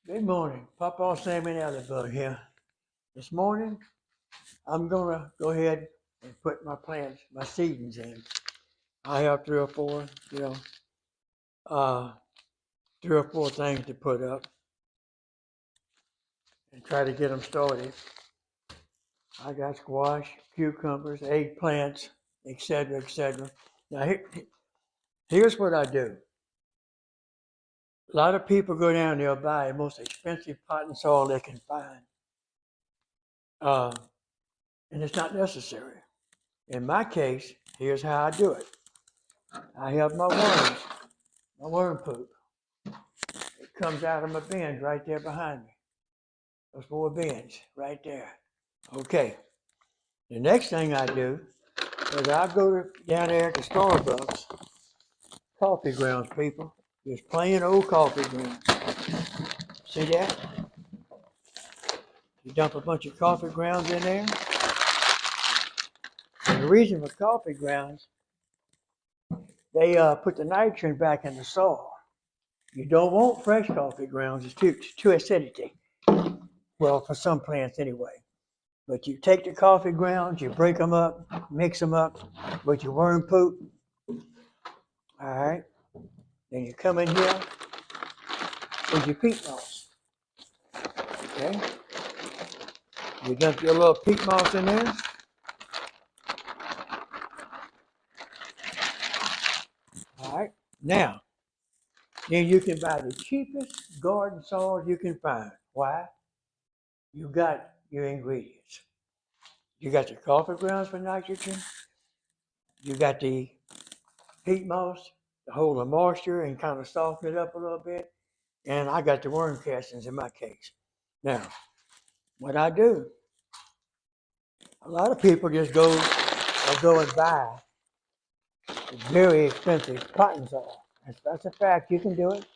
Good morning. Pawpaw, Sammy, and Alabama here. This morning, I'm gonna go ahead and put my plants, my seedings in. I have three or four, uh, three or four things to put up and try to get them started. I got squash, cucumbers, eggplants, etc., etc. Now, here's what I do. A lot of people go down there and buy the most expensive potting soil they can find, uh, and it's not necessary. In my case, here's how I do it. I have my worms, my worm poop. It comes out of my bins right there behind me. Those four bins right there. Okay. The next thing I do is I go down there to Starbucks, coffee grounds, people. Just plain old coffee grounds. See that? You dump a bunch of coffee grounds in there. And the reason for coffee grounds, they put the nitrogen back in the soil. You don't want fresh coffee grounds. It's too acidic. Well, for some plants anyway. But you take the coffee grounds, you break them up, mix them up with your worm poop. All right. Then you come in here with your peat moss. Okay. You dump your little peat moss in there. All right. Now, then you can buy the cheapest garden soil you can find. Why? You got your ingredients. You got your coffee grounds for nitrogen. You got the peat moss to hold the moisture and kind of soften it up a little bit. And I got the worm castings in my case. Now, what I do, a lot of people just go and buy very expensive cotton soil. That's a fact. You can do it.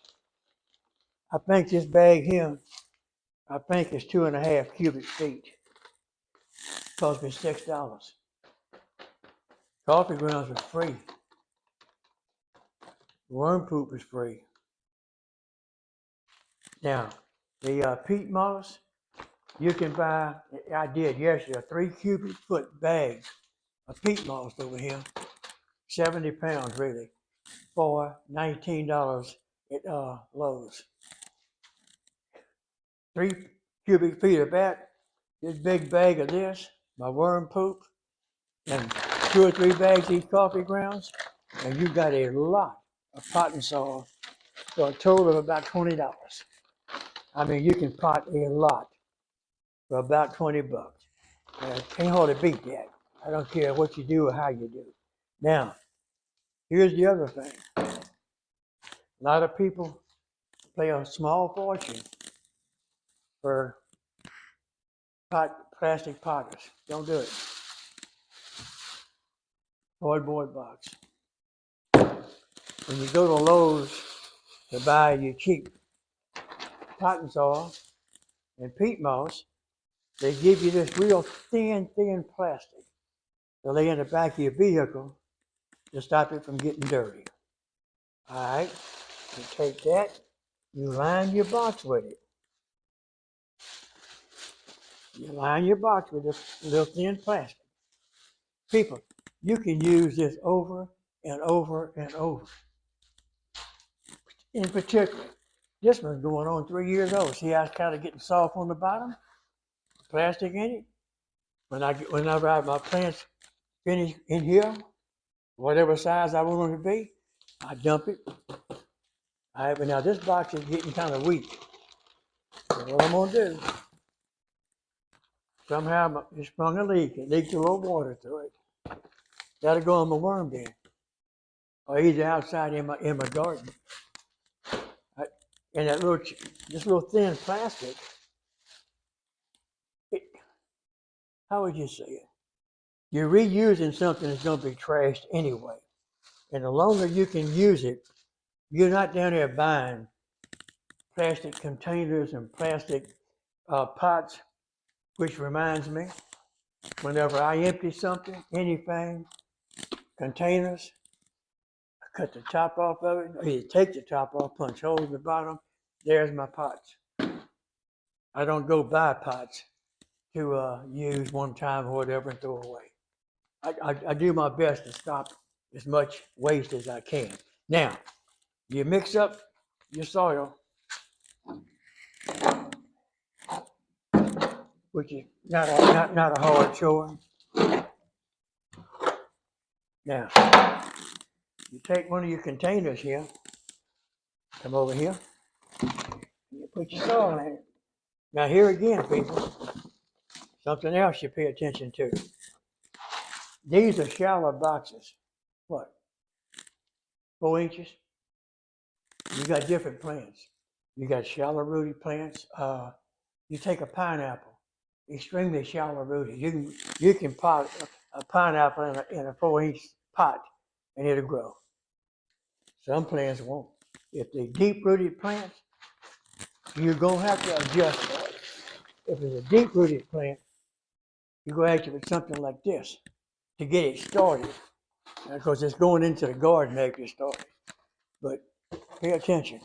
I think this bag here, I think it's 2.5 cubic feet. Cost me $6. Coffee grounds are free. Worm poop is free. Now, the peat moss, you can buy, I did yesterday, 3 cubic foot bags of peat moss over here, 70 pounds really, for $19 at Lowe's. 3 cubic feet of that, this big bag of this, my worm poop, and 2 or 3 bags of these coffee grounds, and you got a lot of potting soil for a total of about $20. I mean, you can pot a lot for about 20 bucks. I can't hardly beat that. I don't care what you do or how you do. Now, here's the other thing. A lot of people pay a small fortune for plastic potters. Don't do it. Cardboard box. When you go to Lowe's to buy your cheap cotton soil and peat moss, they give you this real thin plastic to lay in the back of your vehicle to stop it from getting dirty. All right, you take that, you line your box with it. You line your box with this little thin plastic. People, you can use this over and over and over. In particular, this one's going on 3 years old. See how it's kind of getting soft on the bottom? Plastic in it. Whenever I have my plants finished in here, whatever size I want them to be, I dump it. But now this box is getting kind of weak. So what I'm gonna do, somehow it sprung a leak. It leaked a little water through it. That'll go in my worm bin, or either outside in my garden. And this little thin plastic, how would you say it? You're reusing something that's gonna be trashed anyway. And the longer you can use it, you're not down there buying plastic containers and plastic pots, which reminds me, whenever I empty something, anything, containers, I cut the top off of it, or you take the top off, punch holes in the bottom, there's my pots. I don't go buy pots to use one time or whatever and throw away. I do my best to stop as much waste as I can. Now, you mix up your soil, which is not a hard chore. Now, you take one of your containers here, come over here, you put your soil in it. Now here again, people, something else you pay attention to. These are shallow boxes. What? 4 inches? You got different plants. You got shallow rooted plants. You take a pineapple, extremely shallow rooted. You can pot a pineapple in a 4 inch pot and it'll grow. Some plants won't. If they're deep rooted plants, you're gonna have to adjust. If it's a deep rooted plant, you're gonna have to do something like this to get it started. Because it's going into the garden after you start. But pay attention.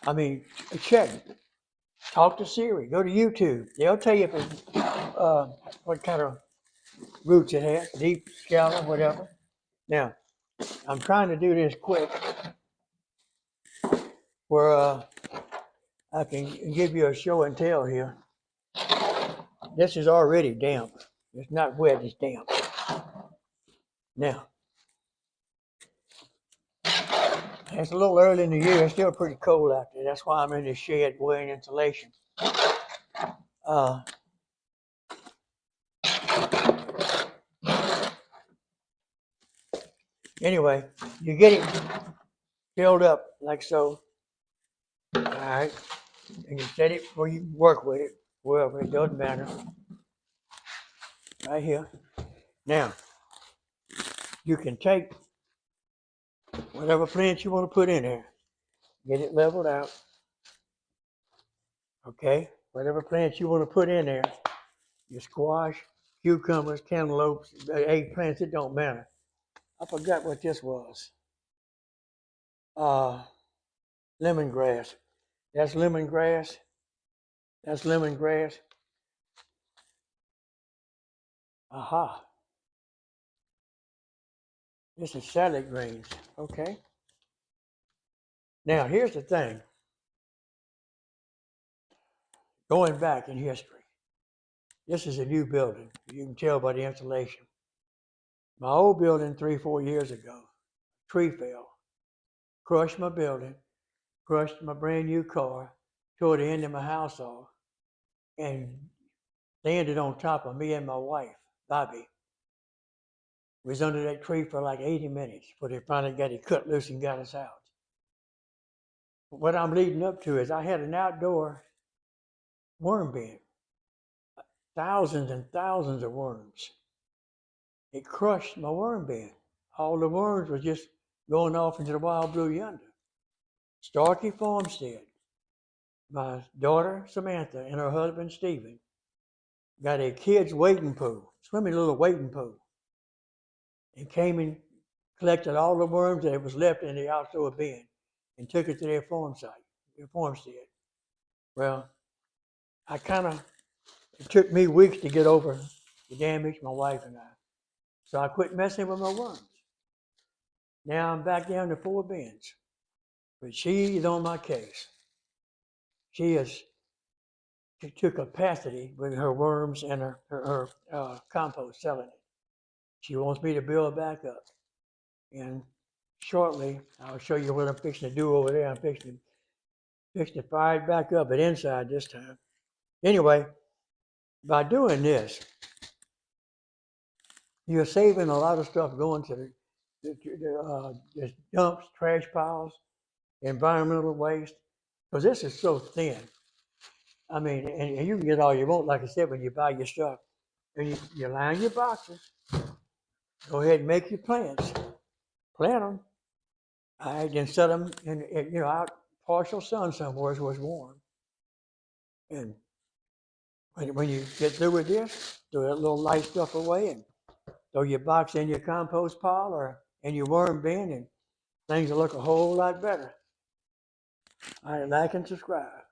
I mean, check. Talk to Siri. Go to YouTube. They'll tell you if it's, what kind of roots it has, deep, shallow, whatever. Now, I'm trying to do this quick where I can give you a show and tell here. This is already damp. It's not wet, it's damp. Now, it's a little early in the year. It's still pretty cold out there. That's why I'm in the shed wearing insulation. Anyway, you get it filled up like so. All right. And you set it where you work with it, wherever, it doesn't matter. Right here. Now, you can take whatever plants you want to put in there, get it leveled out. Okay? Whatever plants you want to put in there, your squash, cucumbers, cantaloupes, eggplants, it don't matter. I forgot what this was. Lemongrass. That's lemongrass. That's lemongrass. Aha. This is salad greens. Okay. Now, here's the thing. Going back in history, this is a new building. You can tell by the insulation. My old building 3-4 years ago, tree fell, crushed my building, crushed my brand new car, tore the end of my house off, and landed on top of me and my wife, Bobby. We was under that tree for like 80 minutes before they finally got it cut loose and got us out. What I'm leading up to is I had an outdoor worm bin, thousands and thousands of worms. It crushed my worm bin. All the worms were just going off into the wild blue yonder. Starkey Farmstead, my daughter Samantha and her husband Stephen got a kid's wading pool, swimming little wading pool, and came and collected all the worms that was left in the outdoor bin and took it to their farm site, their farmstead. Well, it took me weeks to get over the damage, my wife and I. So I quit messing with my worms. Now I'm back down to 4 bins. But she is on my case. She is to capacity with her worms and her compost, selling it. She wants me to build back up. And shortly, I'll show you what I'm fixing to do over there. I'm fixing to fire it back up, but inside this time. Anyway, by doing this, you're saving a lot of stuff going to the dumps, trash piles, environmental waste, because this is so thin. I mean, and you can get all you want, like I said, when you buy your stuff. And you line your boxes. Go ahead and make your plants. Plant them. All right, then set them in out partial sun somewhere where it's warm. And when you get through with this, throw that little light stuff away and throw your box in your compost pile or in your worm bin, and things will look a whole lot better. All right, like and subscribe.